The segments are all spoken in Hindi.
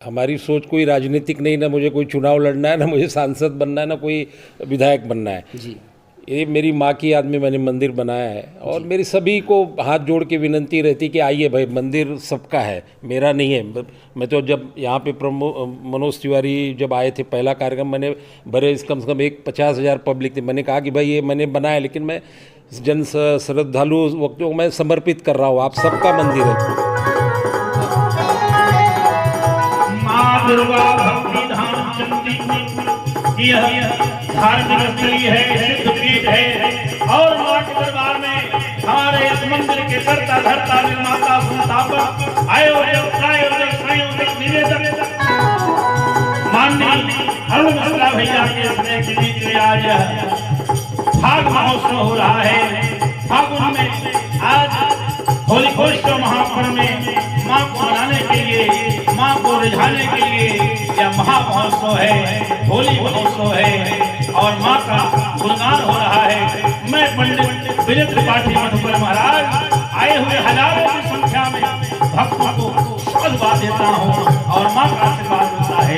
हमारी सोच कोई राजनीतिक नहीं, ना मुझे कोई चुनाव लड़ना है, ना मुझे सांसद बनना है, ना कोई विधायक बनना है जी। ये मेरी माँ की याद में मैंने मंदिर बनाया है। और मेरी सभी को हाथ जोड़ के विनंती रहती कि आइए भाई, मंदिर सबका है, मेरा नहीं है। मैं तो जब यहाँ पे मनोज तिवारी जब आए थे पहला कार्यक्रम, मैंने बड़े कम से कम 50,000 पब्लिक थी, मैंने कहा कि भाई ये मैंने बनाया, लेकिन मैं जन श्रद्धालु वक्तों को मैं समर्पित कर रहा हूँ, आप सबका मंदिर है। माँ दुर्गा भक्ति धाम चंडी यह धार्मिक स्थली है, सिद्ध पीठ है। और माँ के दरबार में हमारे इस मंदिर के कर्ता धर्ता निर्माता संस्थापक आयोजक संयोजक निवेदक माननीय अरुण मिश्रा भैया के स्नेह के बीच में आज फाग महोत्सव हो रहा है। फागुन में आज होली कोष्ठ महापर्व में माँ को मनाने के लिए, माँ को रिझाने के लिए यह महामहोत्सव है, होली महोत्सव है और माँ का गुणगान हो रहा है। मैं पंडित विजय त्रिपाठी मधुकर महाराज आए हुए हजारों की संख्या में भक्तों को साधुवाद देता हूँ और माँ का आशीर्वाद मिलता है।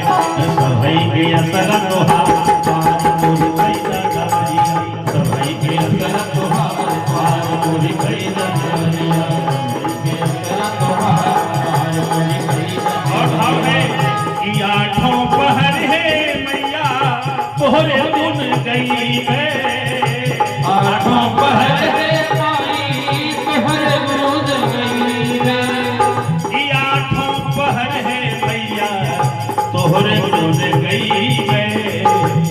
सभई के असर तोहार सभई के असर तोहार और भाव है कि आठों पहर है मैया तोहरे गुन गई है। आठों पहर है माई तोहरे गुन गई है। कि आठों पहर है मैया तोहरे गुन गई है,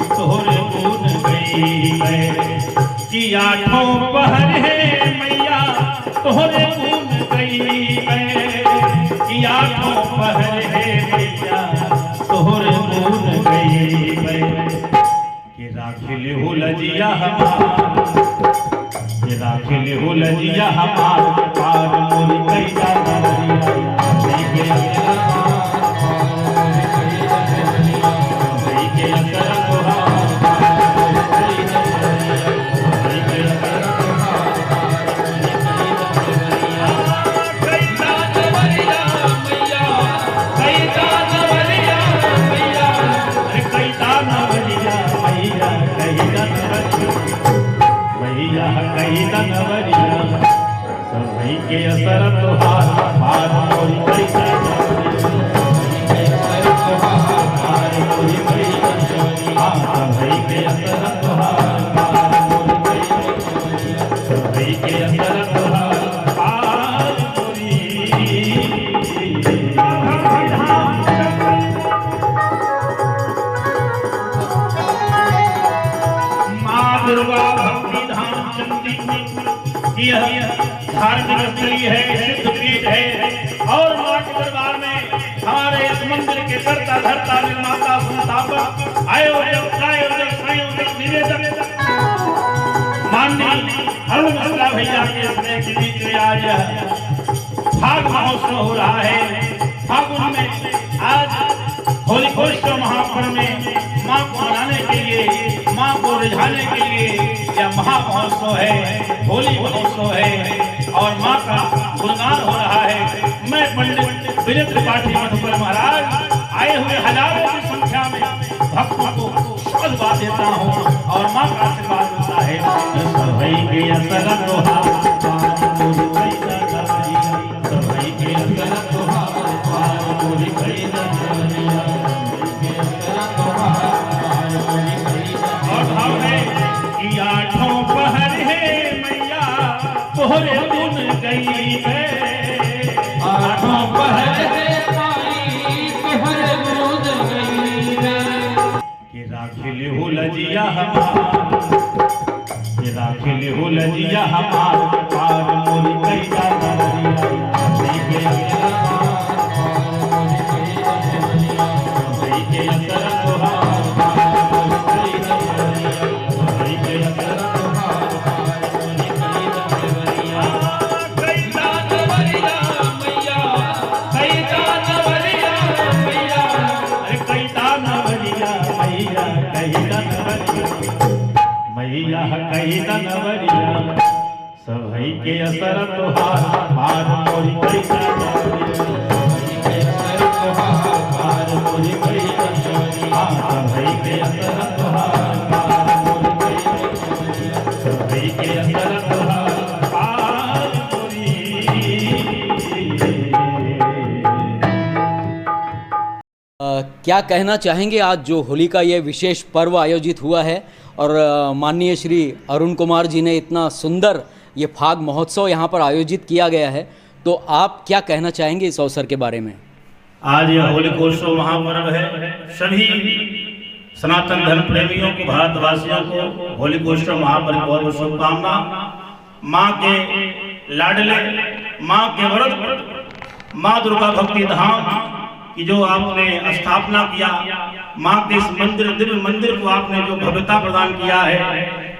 तोहरे गुन गई है। कि आठों पहर है मैया तोहरे गुन गई है। कि आठों पहर है मैया तोहरे गुन गई है। कि राखिल हो लजिया हमार, कि राखिल हो लजिया हमार पार मोरी कैसा सभई के असर तोहार पार मोरी कैसा सभई के असर तोहार पार मोरी सभई के असर तोहार पार मोरी। माँ दुर्गा भक्ति धाम चंडी यह धार्मिक स्थली है, सिद्ध पीठ है। और माँ के दरबार में हमारे इस मंदिर के कर्ता धर्ता निर्माता संस्थापक आयोजक संयोजक निवेदक माननीय अरुण मिश्रा भैया के स्नेह के बीच में आज फाग महोत्सव हो रहा है। फागुन में आज होली कोष्ठ महापर्व में माँ को मनाने के लिए, माँ को रिझाने के लिए यह महामहोत्सव है, होली महोत्सव है और माँ का गुणगान हो रहा है। मैं पंडित विजय त्रिपाठी मधुकर महाराज आए हुए हजारों की संख्या में भक्तों को साधुवाद देता हूँ और माँ का आशीर्वाद मिलता है। सभई के असर तोहार सभई के असर तोहार और भाव है कि आठों पहर है मैया तोहरे गुन गई है। आठों पहर है माई तोहरे गुन गई है। कि राखिल हो लजिया हमार, कि राखिल हो लजिया हमार पार मोरी कैसा मैया कही नवरिया सभई के असर तोहार पार मोरी कैसा मोरी मैया सभई के अंदर तुहार पार मोरी मैया सभई के अंदर तुहार पार मोरी। क्या कहना चाहेंगे आज जो होली का ये विशेष पर्व आयोजित हुआ है और माननीय श्री अरुण कुमार जी ने इतना सुंदर ये फाग महोत्सव यहाँ पर आयोजित किया गया है, तो आप क्या कहना चाहेंगे इस अवसर के बारे में? आज यह होलिकोत्सव महापर्व है। सभी सनातन धर्म प्रेमियों को, भारतवासियों को होलिकोत्सव महापर्व की बहुत बहुत शुभकामना। माँ के लाडले, माँ के व्रत, माँ दुर्गा भक्ति धाम कि जो आपने स्थापना किया, माँ के इस मंदिर, दिव्य मंदिर को आपने जो भव्यता प्रदान किया है,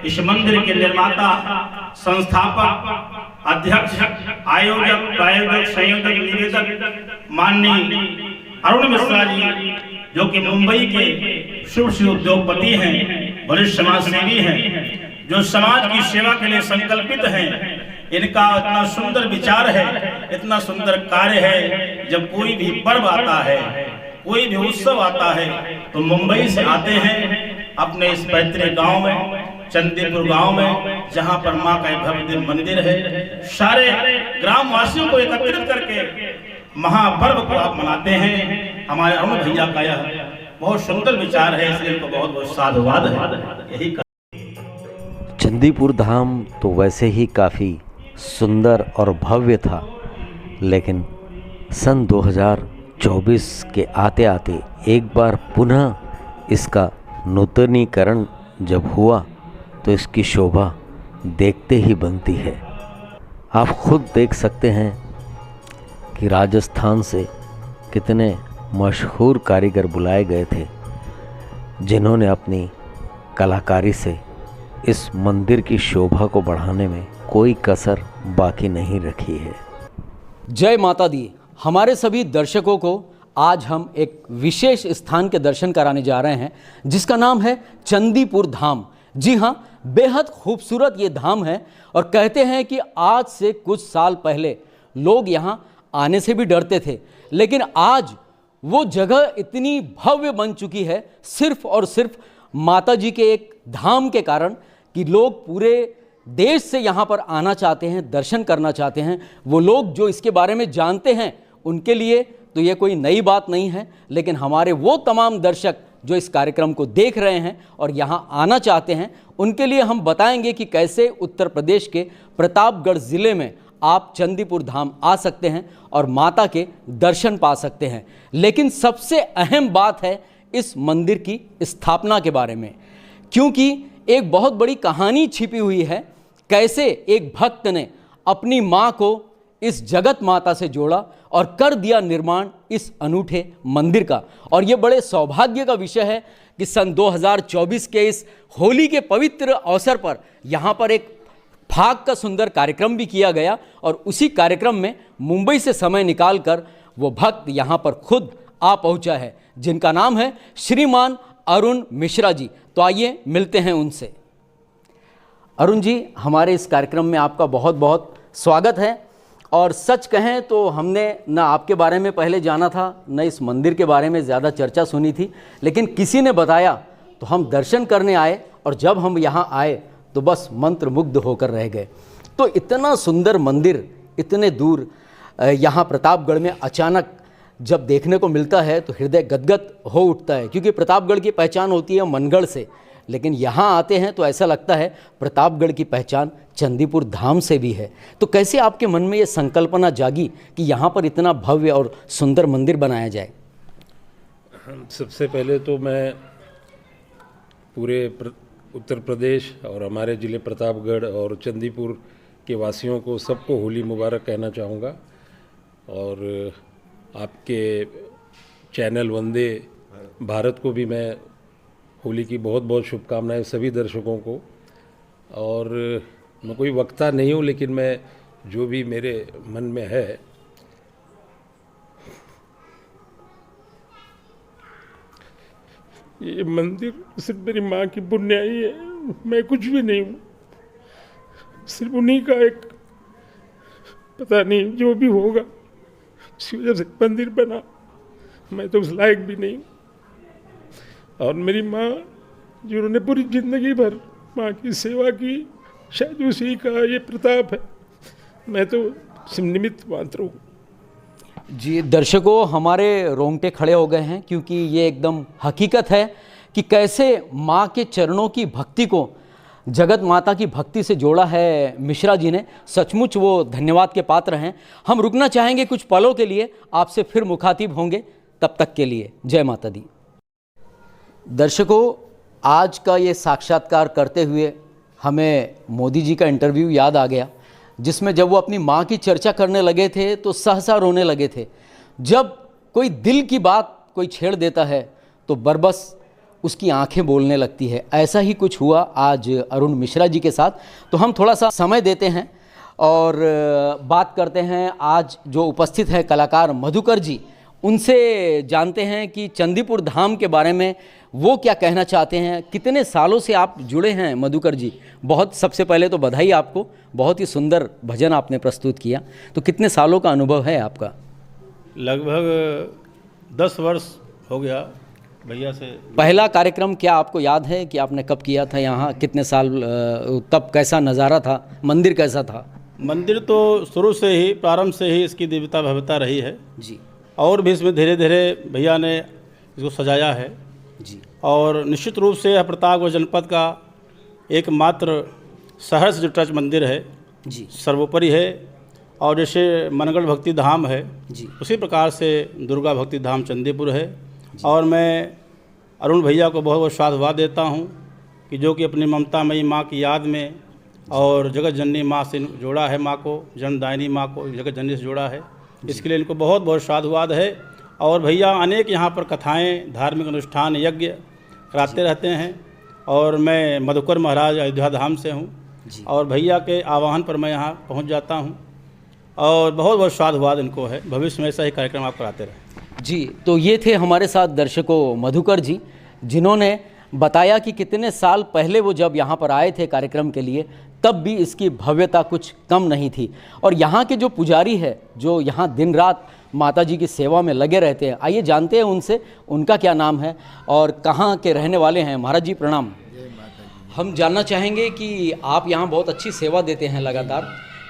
इस मंदिर के निर्माता, संस्थापक, अध्यक्ष, आयोजक, प्रायोजक, संयोजक, निवेदक माननीय अरुण मिश्रा जी, जो कि मुंबई के शुभ उद्योगपति हैं, वरिष्ठ समाज सेवी हैं, जो समाज की सेवा के लिए संकल्पित हैं। इनका इतना सुंदर विचार है, इतना सुंदर कार्य है। जब कोई भी पर्व आता है, कोई भी उत्सव आता है, तो मुंबई से आते हैं अपने इस पैतृक गांव में, चंदीपुर गांव में, जहां पर मां का भव्य मंदिर है। सारे ग्रामवासियों को एकत्रित करके महापर्व को आप मनाते हैं। हमारे अरुण भैया का यह बहुत सुंदर विचार है, इसलिए इनको बहुत बहुत साधुवाद है। यही चंदीपुर धाम तो वैसे ही काफ़ी सुंदर और भव्य था, लेकिन सन 2024 के आते आते एक बार पुनः इसका नूतनीकरण जब हुआ तो इसकी शोभा देखते ही बनती है। आप खुद देख सकते हैं कि राजस्थान से कितने मशहूर कारीगर बुलाए गए थे, जिन्होंने अपनी कलाकारी से इस मंदिर की शोभा को बढ़ाने में कोई कसर बाकी नहीं रखी है। जय माता दी। हमारे सभी दर्शकों को आज हम एक विशेष स्थान के दर्शन कराने जा रहे हैं, जिसका नाम है चंदीपुर धाम। जी हाँ, बेहद खूबसूरत ये धाम है और कहते हैं कि आज से कुछ साल पहले लोग यहाँ आने से भी डरते थे, लेकिन आज वो जगह इतनी भव्य बन चुकी है सिर्फ और सिर्फ माता जी के एक धाम के कारण, कि लोग पूरे देश से यहाँ पर आना चाहते हैं, दर्शन करना चाहते हैं। वो लोग जो इसके बारे में जानते हैं उनके लिए तो ये कोई नई बात नहीं है, लेकिन हमारे वो तमाम दर्शक जो इस कार्यक्रम को देख रहे हैं और यहाँ आना चाहते हैं, उनके लिए हम बताएंगे कि कैसे उत्तर प्रदेश के प्रतापगढ़ ज़िले में आप चंदीपुर धाम आ सकते हैं और माता के दर्शन पा सकते हैं। लेकिन सबसे अहम बात है इस मंदिर की स्थापना के बारे में, क्योंकि एक बहुत बड़ी कहानी छिपी हुई है। कैसे एक भक्त ने अपनी माँ को इस जगत माता से जोड़ा और कर दिया निर्माण इस अनूठे मंदिर का। और ये बड़े सौभाग्य का विषय है कि सन 2024 के इस होली के पवित्र अवसर पर यहाँ पर एक फाग का सुंदर कार्यक्रम भी किया गया और उसी कार्यक्रम में मुंबई से समय निकालकर वो भक्त यहाँ पर खुद आ पहुँचा है, जिनका नाम है श्रीमान अरुण मिश्रा जी। तो आइए मिलते हैं उनसे। अरुण जी, हमारे इस कार्यक्रम में आपका बहुत बहुत स्वागत है। और सच कहें तो हमने न आपके बारे में पहले जाना था, न इस मंदिर के बारे में ज़्यादा चर्चा सुनी थी, लेकिन किसी ने बताया तो हम दर्शन करने आए और जब हम यहाँ आए तो बस मंत्रमुग्ध होकर रह गए। तो इतना सुंदर मंदिर इतने दूर यहाँ प्रतापगढ़ में अचानक जब देखने को मिलता है तो हृदय गदगद हो उठता है, क्योंकि प्रतापगढ़ की पहचान होती है मनगढ़ से, लेकिन यहाँ आते हैं तो ऐसा लगता है प्रतापगढ़ की पहचान चंदीपुर धाम से भी है। तो कैसे आपके मन में ये संकल्पना जागी कि यहाँ पर इतना भव्य और सुंदर मंदिर बनाया जाए? सबसे पहले तो मैं पूरे उत्तर प्रदेश और हमारे ज़िले प्रतापगढ़ और चंदीपुर के वासियों को सबको होली मुबारक कहना चाहूँगा। और आपके चैनल वंदे भारत को भी मैं होली की बहुत बहुत शुभकामनाएं सभी दर्शकों को। और मैं कोई वक्ता नहीं हूँ, लेकिन मैं जो भी मेरे मन में है ये मंदिर सिर्फ मेरी माँ की पुण्याई है, मैं कुछ भी नहीं हूँ, सिर्फ उन्हीं का एक पता नहीं जो भी होगा इसी वजह से मंदिर बना। मैं तो उस लायक भी नहीं हूँ। और मेरी माँ जिन्होंने पूरी जिंदगी भर माँ की सेवा की, शायद उसी का ये प्रताप है, मैं तो निमित्त मात्र हूँ। जी दर्शकों, हमारे रोंगटे खड़े हो गए हैं, क्योंकि ये एकदम हकीकत है कि कैसे माँ के चरणों की भक्ति को जगत माता की भक्ति से जोड़ा है मिश्रा जी ने। सचमुच वो धन्यवाद के पात्र हैं। हम रुकना चाहेंगे कुछ पलों के लिए, आपसे फिर मुखातिब होंगे, तब तक के लिए जय माता दी। दर्शकों, आज का ये साक्षात्कार करते हुए हमें मोदी जी का इंटरव्यू याद आ गया, जिसमें जब वो अपनी माँ की चर्चा करने लगे थे तो सहसा रोने लगे थे। जब कोई दिल की बात कोई छेड़ देता है तो बरबस उसकी आंखें बोलने लगती है। ऐसा ही कुछ हुआ आज अरुण मिश्रा जी के साथ। तो हम थोड़ा सा समय देते हैं और बात करते हैं आज जो उपस्थित है कलाकार मधुकर जी, उनसे जानते हैं कि चंदीपुर धाम के बारे में वो क्या कहना चाहते हैं। कितने सालों से आप जुड़े हैं मधुकर जी? बहुत, सबसे पहले तो बधाई आपको, बहुत ही सुंदर भजन आपने प्रस्तुत किया। तो कितने सालों का अनुभव है आपका? लगभग 10 वर्ष हो गया भैया से। पहला कार्यक्रम क्या आपको याद है कि आपने कब किया था यहाँ? कितने साल, तब कैसा नज़ारा था, मंदिर कैसा था? मंदिर तो शुरू से ही, प्रारंभ से ही इसकी दिव्यता भव्यता रही है जी और भी इसमें धीरे धीरे भैया ने इसको सजाया है जी। और निश्चित रूप से यह प्रतापगढ़ जनपद का एकमात्र शहर से जो टच मंदिर है जी सर्वोपरि है। और जैसे मनगढ़ भक्ति धाम है जी उसी प्रकार से दुर्गा भक्ति धाम चंदीपुर है। और मैं अरुण भैया को बहुत बहुत साधुवाद देता हूँ कि जो कि अपनी ममतामयी माँ की याद में और जगत जननी माँ से जोड़ा है, माँ को, जन्मदायिनी माँ को जगत जननी से जोड़ा है। इसके लिए इनको बहुत बहुत साधुवाद है। और भैया अनेक यहाँ पर कथाएं, धार्मिक अनुष्ठान, यज्ञ कराते रहते हैं। और मैं मधुकर महाराज अयोध्या धाम से हूँ और भैया के आह्वान पर मैं यहाँ पहुँच जाता हूँ और बहुत बहुत साधुवाद इनको है। भविष्य में ऐसा ही कार्यक्रम आप कराते रहें जी। तो ये थे हमारे साथ दर्शकों मधुकर जी, जिन्होंने बताया कि कितने साल पहले वो जब यहाँ पर आए थे कार्यक्रम के लिए, तब भी इसकी भव्यता कुछ कम नहीं थी। और यहाँ के जो पुजारी है, जो यहाँ दिन रात माता जी की सेवा में लगे रहते हैं, आइए जानते हैं उनसे, उनका क्या नाम है और कहाँ के रहने वाले हैं। महाराज जी प्रणाम। हम जानना चाहेंगे कि आप यहाँ बहुत अच्छी सेवा देते हैं लगातार,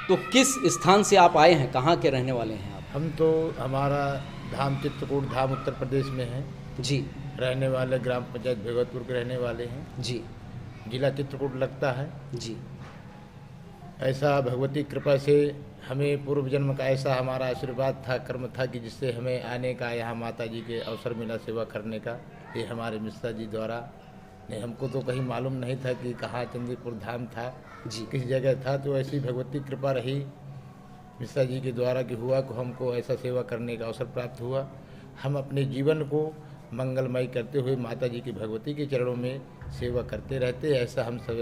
तो किस स्थान से आप आए हैं, कहाँ के रहने वाले हैं आप? हम तो, हमारा धाम चित्रकूट धाम उत्तर प्रदेश में है जी। रहने वाले, ग्राम पंचायत भगवतपुर के रहने वाले हैं जी। जिला चित्रकूट लगता है जी। ऐसा भगवती कृपा से हमें पूर्व जन्म का ऐसा हमारा आशीर्वाद था, कर्म था कि जिससे हमें आने का, यहाँ माता जी के अवसर मिला सेवा करने का। ये हमारे मिश्रा जी द्वारा ने, हमको तो कहीं मालूम नहीं था कि कहाँ चंदीपुर धाम था जी, किस जगह था। तो ऐसी भगवती कृपा रही मिश्रा जी के द्वारा कि हुआ को हमको ऐसा सेवा करने का अवसर प्राप्त हुआ। हम अपने जीवन को मंगलमय करते हुए माता जी की भगवती के चरणों में सेवा करते रहते। ऐसा हम सब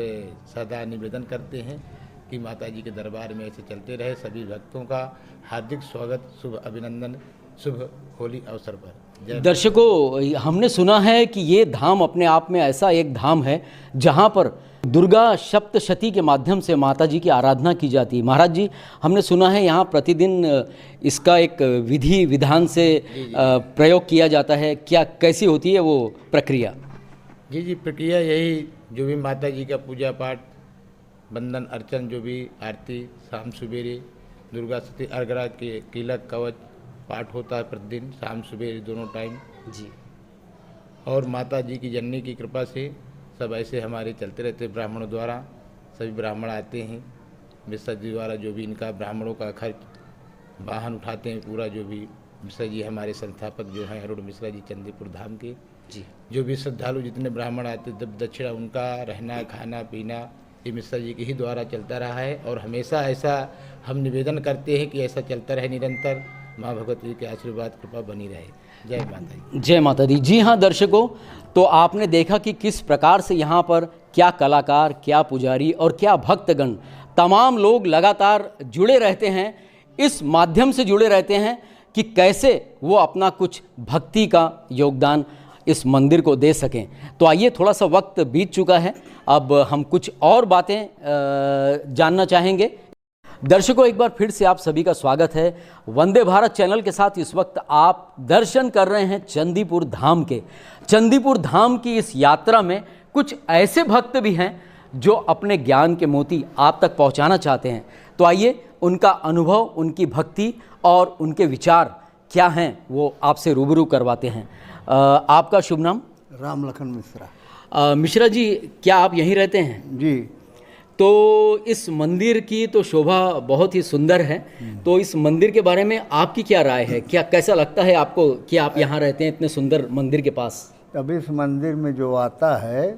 सदा निवेदन करते हैं कि माता जी के दरबार में ऐसे चलते रहे। सभी भक्तों का हार्दिक स्वागत, शुभ अभिनंदन, शुभ होली अवसर पर। दर्शकों, हमने सुना है कि ये धाम अपने आप में ऐसा एक धाम है जहाँ पर दुर्गा सप्तशती के माध्यम से माता जी की आराधना की जाती है। महाराज जी, हमने सुना है यहाँ प्रतिदिन इसका एक विधि विधान से प्रयोग किया जाता है। क्या, कैसी होती है वो प्रक्रिया? जी जी, प्रक्रिया यही, जो भी माता जी का पूजा पाठ, बंदन अर्चन, जो भी आरती शाम सवेरे, दुर्गा सती अर्घरा के कीलक कवच पाठ होता है प्रतिदिन शाम सवेरे दोनों टाइम जी। और माता जी की जननी की कृपा से सब ऐसे हमारे चलते रहते। ब्राह्मणों द्वारा सभी ब्राह्मण आते हैं, मिश्रा जी द्वारा जो भी इनका ब्राह्मणों का खर्च वाहन उठाते हैं पूरा। जो भी मिश्रा जी हमारे संस्थापक जो हैं अरुण मिश्रा जी चंदीपुर धाम के जी, जो भी श्रद्धालु जितने ब्राह्मण आते, जब दक्षिणा उनका, रहना खाना पीना ये मिश्रा जी के ही द्वारा चलता रहा है। और हमेशा ऐसा हम निवेदन करते हैं कि ऐसा चलता रहे निरंतर। माँ भगवती के आशीर्वाद कृपा बनी रहे। जय माता दी। जय माता दी। जी हाँ दर्शकों, तो आपने देखा कि किस प्रकार से यहाँ पर क्या कलाकार, क्या पुजारी और क्या भक्तगण, तमाम लोग लगातार जुड़े रहते हैं, इस माध्यम से जुड़े रहते हैं कि कैसे वो अपना कुछ भक्ति का योगदान इस मंदिर को दे सकें। तो आइए, थोड़ा सा वक्त बीत चुका है, अब हम कुछ और बातें जानना चाहेंगे। दर्शकों, एक बार फिर से आप सभी का स्वागत है वंदे भारत चैनल के साथ। इस वक्त आप दर्शन कर रहे हैं चंदीपुर धाम के। चंदीपुर धाम की इस यात्रा में कुछ ऐसे भक्त भी हैं जो अपने ज्ञान के मोती आप तक पहुंचाना चाहते हैं। तो आइए उनका अनुभव, उनकी भक्ति और उनके विचार क्या हैं वो आपसे रूबरू करवाते हैं। आपका शुभ नाम? राम लखन मिश्रा। मिश्रा जी, क्या आप यहीं रहते हैं? जी। तो इस मंदिर की तो शोभा बहुत ही सुंदर है, तो इस मंदिर के बारे में आपकी क्या राय है? क्या कैसा लगता है आपको कि आप यहाँ रहते हैं इतने सुंदर मंदिर के पास? अब इस मंदिर में जो आता है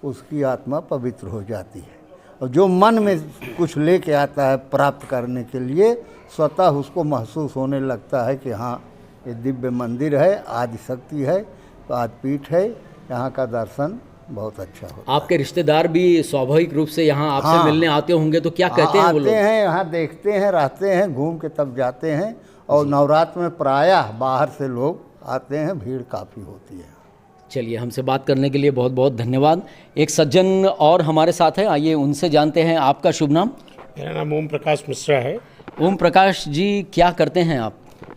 उसकी आत्मा पवित्र हो जाती है, और जो मन में कुछ लेके आता है प्राप्त करने के लिए, स्वतः उसको महसूस होने लगता है कि हाँ, ये दिव्य मंदिर है, आदि शक्ति है, आदिपीठ है, यहाँ का दर्शन बहुत अच्छा होता है। आपके रिश्तेदार भी स्वाभाविक रूप से यहाँ आपसे मिलने आते होंगे, तो क्या कहते हैं वो लोग? आते हैं, यहाँ देखते हैं, रहते हैं, घूम के तब जाते हैं। और नवरात्र में प्रायः बाहर से लोग आते हैं, भीड़ काफ़ी होती है। चलिए, हमसे बात करने के लिए बहुत बहुत धन्यवाद। एक सज्जन और हमारे साथ हैं, आइए उनसे जानते हैं। आपका शुभ नाम? मेरा नाम ओम प्रकाश मिश्रा है। ओम प्रकाश जी, क्या करते हैं आप?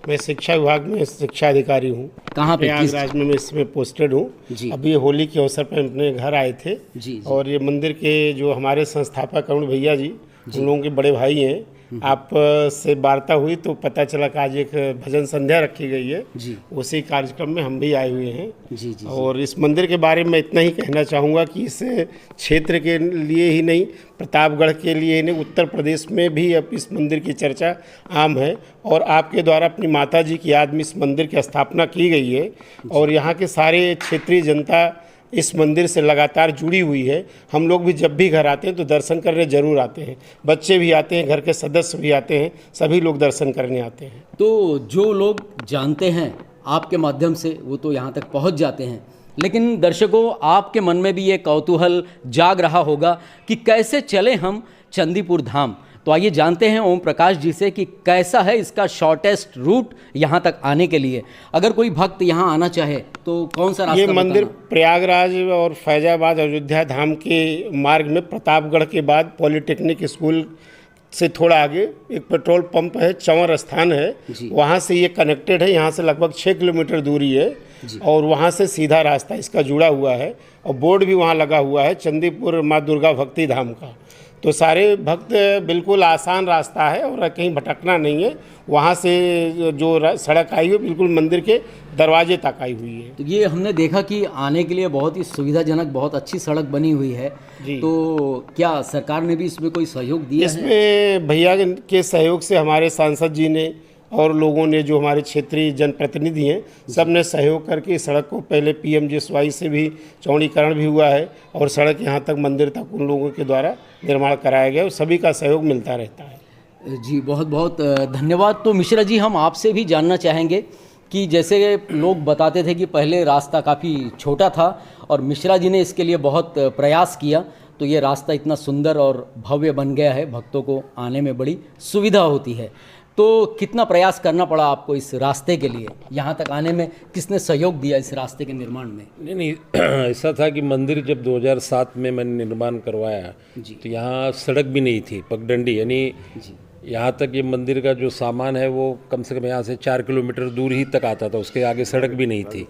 मैं शिक्षा विभाग में शिक्षा अधिकारी हूँ। कहाँ पे? प्रयागराज में मैं इसमें पोस्टेड हूँ। अभी होली के अवसर पर अपने घर आए थे जी। और ये मंदिर के जो हमारे संस्थापक अरुण भैया जी, उन लोगों के बड़े भाई हैं, आप से वार्ता हुई तो पता चला कि आज एक भजन संध्या रखी गई है जी। उसी कार्यक्रम में हम भी आए हुए हैं जी जी। और इस मंदिर के बारे में इतना ही कहना चाहूँगा कि इस क्षेत्र के लिए ही नहीं, प्रतापगढ़ के लिए ही नहीं, उत्तर प्रदेश में भी अब इस मंदिर की चर्चा आम है। और आपके द्वारा अपनी माता जी की याद में इस मंदिर की स्थापना की गई है और यहाँ के सारे क्षेत्रीय जनता इस मंदिर से लगातार जुड़ी हुई है। हम लोग भी जब भी घर आते हैं तो दर्शन करने जरूर आते हैं, बच्चे भी आते हैं, घर के सदस्य भी आते हैं, सभी लोग दर्शन करने आते हैं। तो जो लोग जानते हैं आपके माध्यम से वो तो यहाँ तक पहुँच जाते हैं, लेकिन दर्शकों, आपके मन में भी ये कौतूहल जाग रहा होगा कि कैसे चले हम चंदीपुर धाम। तो आइए जानते हैं ओम प्रकाश जी से कि कैसा है इसका शॉर्टेस्ट रूट यहाँ तक आने के लिए। अगर कोई भक्त यहाँ आना चाहे तो कौन सा रास्ता? ये मंदिर प्रयागराज और फैजाबाद अयोध्या धाम के मार्ग में प्रतापगढ़ के बाद पॉलिटेक्निक स्कूल से थोड़ा आगे एक पेट्रोल पंप है, चंवर स्थान है, वहाँ से ये कनेक्टेड है। यहाँ से लगभग 6 किलोमीटर दूरी है और वहाँ से सीधा रास्ता इसका जुड़ा हुआ है और बोर्ड भी वहाँ लगा हुआ है, चंदीपुर माँ दुर्गा भक्ति धाम का। तो सारे भक्त बिल्कुल आसान रास्ता है और कहीं भटकना नहीं है। वहाँ से जो सड़क आई हुई बिल्कुल मंदिर के दरवाजे तक आई हुई है। तो ये हमने देखा कि आने के लिए बहुत ही सुविधाजनक, बहुत अच्छी सड़क बनी हुई है। तो क्या सरकार ने भी इसमें कोई सहयोग दिया है? इसमें भैया के सहयोग से हमारे सांसद जी ने और लोगों ने, जो हमारे क्षेत्रीय जनप्रतिनिधि हैं, सब ने सहयोग करके सड़क को पहले PMGSY से भी चौड़ीकरण भी हुआ है और सड़क यहाँ तक मंदिर तक उन लोगों के द्वारा निर्माण कराया गया और सभी का सहयोग मिलता रहता है। जी, बहुत बहुत धन्यवाद। तो मिश्रा जी, हम आपसे भी जानना चाहेंगे कि जैसे लोग बताते थे कि पहले रास्ता काफ़ी छोटा था और मिश्रा जी ने इसके लिए बहुत प्रयास किया, तो ये रास्ता इतना सुंदर और भव्य बन गया है, भक्तों को आने में बड़ी सुविधा होती है। तो कितना प्रयास करना पड़ा आपको इस रास्ते के लिए? यहाँ तक आने में किसने सहयोग दिया इस रास्ते के निर्माण में? नहीं, ऐसा था कि मंदिर जब 2007 में मैंने निर्माण करवाया तो यहाँ सड़क भी नहीं थी, पगडंडी, यानी यहाँ तक ये मंदिर का जो सामान है वो कम से कम यहाँ से 4 किलोमीटर दूर ही तक आता था, उसके आगे सड़क भी नहीं थी।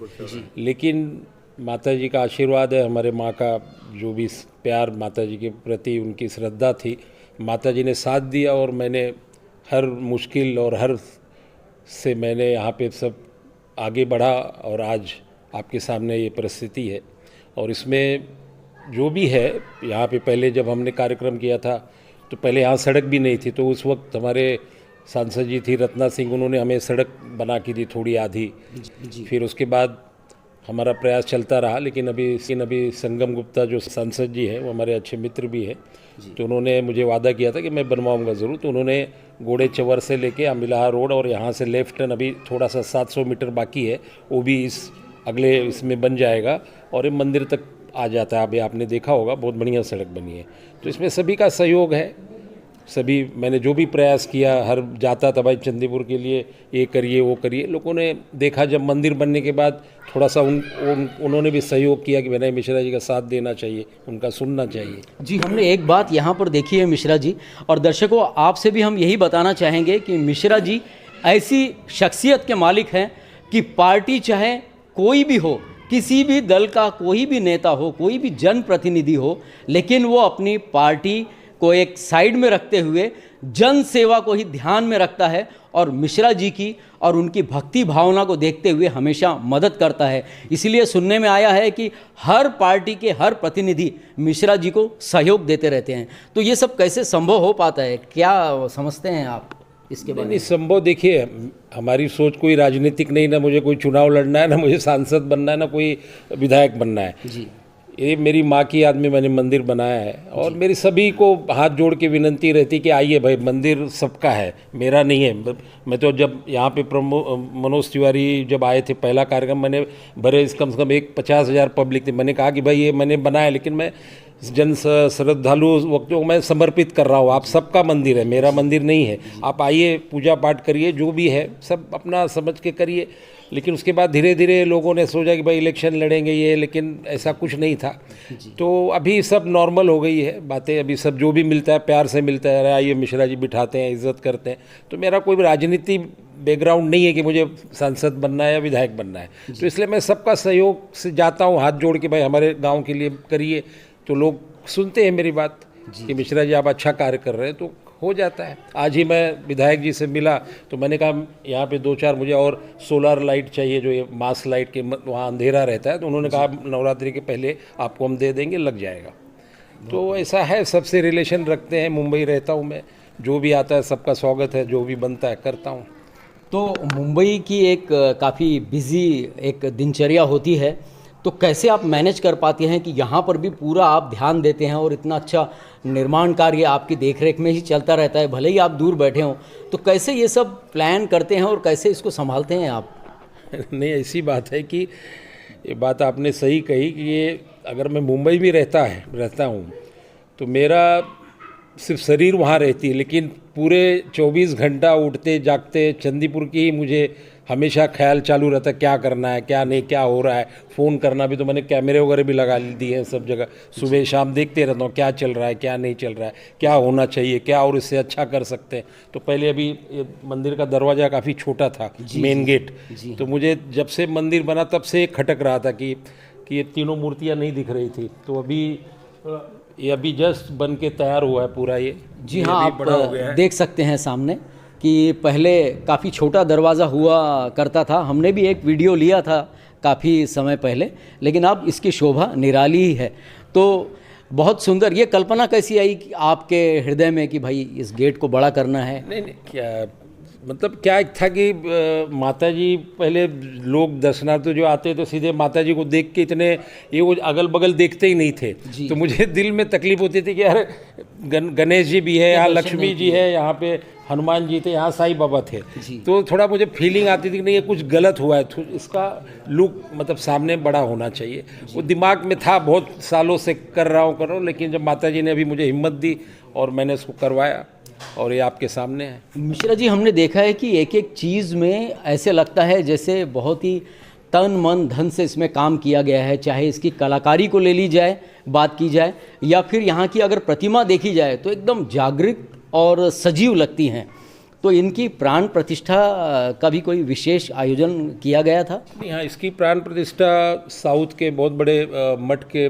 लेकिन माता जी का आशीर्वाद है, हमारे माँ का जो भी प्यार माता जी के प्रति उनकी श्रद्धा थी, माता जी ने साथ दिया और मैंने हर मुश्किल और हर से मैंने यहाँ पे सब आगे बढ़ा और आज आपके सामने ये परिस्थिति है। और इसमें जो भी है, यहाँ पे पहले जब हमने कार्यक्रम किया था तो पहले यहाँ सड़क भी नहीं थी, तो उस वक्त हमारे सांसद जी थी रत्ना सिंह, उन्होंने हमें सड़क बना के दी थोड़ी आधी। फिर उसके बाद हमारा प्रयास चलता रहा, लेकिन अभी संगम गुप्ता जो सांसद जी हैं वो हमारे अच्छे मित्र भी हैं, तो उन्होंने मुझे वादा किया था कि मैं बनवाऊंगा ज़रूर। तो उन्होंने घोड़े चवर से लेके अमिलाहा रोड और यहाँ से लेफ्ट टर्न अभी थोड़ा सा 700 मीटर बाकी है, वो भी इस अगले इसमें बन जाएगा और ये मंदिर तक आ जाता है। अभी आपने देखा होगा बहुत बढ़िया सड़क बनी है, तो इसमें सभी का सहयोग है सभी मैंने जो भी प्रयास किया, हर जाता था भाई चंदीपुर के लिए ये करिए वो करिए। लोगों ने देखा जब मंदिर बनने के बाद थोड़ा सा उन्होंने भी सहयोग किया कि विनय मिश्रा जी का साथ देना चाहिए, उनका सुनना चाहिए। जी, हमने एक बात यहाँ पर देखी है मिश्रा जी, और दर्शकों आपसे भी हम यही बताना चाहेंगे कि मिश्रा जी ऐसी शख्सियत के मालिक हैं कि पार्टी चाहे कोई भी हो, किसी भी दल का कोई भी नेता हो, कोई भी जनप्रतिनिधि हो, लेकिन वो अपनी पार्टी को एक साइड में रखते हुए जन सेवा को ही ध्यान में रखता है और मिश्रा जी की और उनकी भक्ति भावना को देखते हुए हमेशा मदद करता है। इसलिए सुनने में आया है कि हर पार्टी के हर प्रतिनिधि मिश्रा जी को सहयोग देते रहते हैं। तो ये सब कैसे संभव हो पाता है, क्या समझते हैं आप इसके बारे में? नहीं, संभव देखिए, हमारी सोच कोई राजनीतिक नहीं, ना मुझे कोई चुनाव लड़ना है, ना मुझे सांसद बनना है, ना कोई विधायक बनना है जी। ये मेरी माँ की याद में मैंने मंदिर बनाया है और मेरी सभी को हाथ जोड़ के विनंती रहती कि आइए भाई, मंदिर सबका है, मेरा नहीं है। मैं तो जब यहाँ पे मनोज तिवारी जब आए थे पहला कार्यक्रम, मैंने भरे कम से कम 50,000 पब्लिक थी। मैंने कहा कि भाई ये मैंने बनाया, लेकिन मैं जन श्रद्धालु वक्तों को मैं समर्पित कर रहा हूँ। आप सबका मंदिर है, मेरा मंदिर नहीं है। आप आइए, पूजा पाठ करिए, जो भी है सब अपना समझ के करिए। लेकिन उसके बाद धीरे धीरे लोगों ने सोचा कि भाई इलेक्शन लड़ेंगे ये, लेकिन ऐसा कुछ नहीं था। तो अभी सब नॉर्मल हो गई है बातें, अभी सब जो भी मिलता है प्यार से मिलता है। अरे आइए मिश्रा जी बिठाते हैं, इज्जत करते हैं। तो मेरा कोई राजनीति बैकग्राउंड नहीं है कि मुझे सांसद बनना है या विधायक बनना है। तो इसलिए मैं सबका सहयोग से जाता हूँ, हाथ जोड़ के भाई हमारे गाँव के लिए करिए। तो लोग सुनते हैं मेरी बात कि मिश्रा जी आप अच्छा कार्य कर रहे हैं, तो हो जाता है। आज ही मैं विधायक जी से मिला तो मैंने कहा यहाँ पे 2-4 मुझे और सोलर लाइट चाहिए, जो ये मास लाइट के वहाँ अंधेरा रहता है। तो उन्होंने कहा नवरात्रि के पहले आपको हम दे देंगे, लग जाएगा। तो ऐसा है, सबसे रिलेशन रखते हैं। मुंबई रहता हूँ मैं, जो भी आता है सबका स्वागत है, जो भी बनता है करता हूँ। तो मुंबई की एक काफ़ी बिजी एक दिनचर्या होती है, तो कैसे आप मैनेज कर पाते हैं कि यहाँ पर भी पूरा आप ध्यान देते हैं और इतना अच्छा निर्माण कार्य आपकी देखरेख में ही चलता रहता है, भले ही आप दूर बैठे हों, तो कैसे ये सब प्लान करते हैं और कैसे इसको संभालते हैं आप? नहीं, ऐसी बात है कि ये बात आपने सही कही कि ये अगर मैं मुंबई में रहता हूँ तो मेरा सिर्फ शरीर वहाँ रहती है, लेकिन पूरे 24 घंटा उठते जागते चंदीपुर की ही मुझे हमेशा ख्याल चालू रहता है, क्या करना है क्या नहीं, क्या हो रहा है। फ़ोन करना भी, तो मैंने कैमरे वगैरह भी लगा दिए हैं सब जगह, सुबह शाम देखते रहता हूँ क्या चल रहा है क्या नहीं चल रहा है, क्या होना चाहिए, क्या और इससे अच्छा कर सकते हैं। तो पहले अभी ये मंदिर का दरवाज़ा काफ़ी छोटा था, मेन गेट, तो मुझे जब से मंदिर बना तब से खटक रहा था कि ये तीनों मूर्तियाँ नहीं दिख रही थी। तो अभी जस्ट बन के तैयार हुआ है पूरा ये। जी हाँ, आप देख सकते हैं सामने कि पहले काफ़ी छोटा दरवाज़ा हुआ करता था। हमने भी एक वीडियो लिया था काफ़ी समय पहले, लेकिन अब इसकी शोभा निराली ही है। तो बहुत सुंदर। ये कल्पना कैसी आई कि आपके हृदय में कि भाई इस गेट को बड़ा करना है? नहीं, क्या मतलब क्या था कि माता जी, पहले लोग दर्शनार्थी जो आते तो सीधे माता जी को देख के इतने ये वो अगल बगल देखते ही नहीं थे। तो मुझे दिल में तकलीफ होती थी कि यार गणेश जी भी है यहाँ, लक्ष्मी जी है यहाँ पे, हनुमान जी थे यहाँ, साईं बाबा थे। तो थोड़ा मुझे फीलिंग आती थी कि नहीं ये कुछ गलत हुआ है, तो इसका लुक मतलब सामने बड़ा होना चाहिए। वो दिमाग में था, बहुत सालों से कर रहा हूँ, लेकिन जब माता जी ने अभी मुझे हिम्मत दी और मैंने इसको करवाया और ये आपके सामने है। मिश्रा जी, हमने देखा है कि एक एक चीज़ में ऐसे लगता है जैसे बहुत ही तन मन धन से इसमें काम किया गया है। चाहे इसकी कलाकारी को ले ली जाए, बात की जाए, या फिर यहाँ की अगर प्रतिमा देखी जाए तो एकदम जागृत और सजीव लगती हैं। तो इनकी प्राण प्रतिष्ठा का भी कोई विशेष आयोजन किया गया था? नहीं, हाँ, इसकी प्राण प्रतिष्ठा साउथ के बहुत बड़े मठ के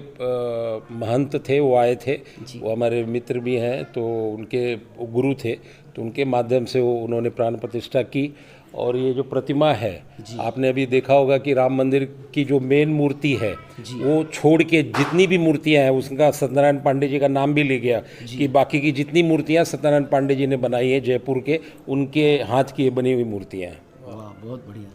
महंत थे, वो आए थे। वो हमारे मित्र भी हैं, तो उनके गुरु थे, तो उनके माध्यम से उन्होंने प्राण प्रतिष्ठा की। और ये जो प्रतिमा है, आपने अभी देखा होगा कि राम मंदिर की जो मेन मूर्ति है वो छोड़ के जितनी भी मूर्तियां हैं, उसका सत्यनारायण पांडे जी का नाम भी ले गया कि बाकी की जितनी मूर्तियां सत्यनारायण पांडे जी ने बनाई है जयपुर के, उनके हाथ की बनी हुई मूर्तियां हैं। वाह, बहुत बढ़िया।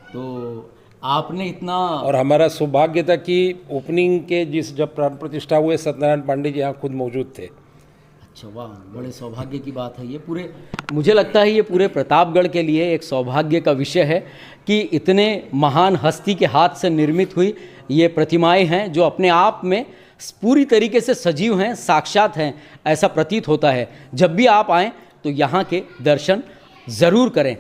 तो आपने इतना, और हमारा सौभाग्य था कि ओपनिंग के जब प्राण प्रतिष्ठा हुए सत्यनारायण पांडे जी यहाँ खुद मौजूद थे। अच्छा, वाह, बड़े सौभाग्य की बात है ये। पूरे, मुझे लगता है ये पूरे प्रतापगढ़ के लिए एक सौभाग्य का विषय है कि इतने महान हस्ती के हाथ से निर्मित हुई ये प्रतिमाएं हैं जो अपने आप में पूरी तरीके से सजीव हैं, साक्षात हैं, ऐसा प्रतीत होता है। जब भी आप आएँ तो यहाँ के दर्शन ज़रूर करें।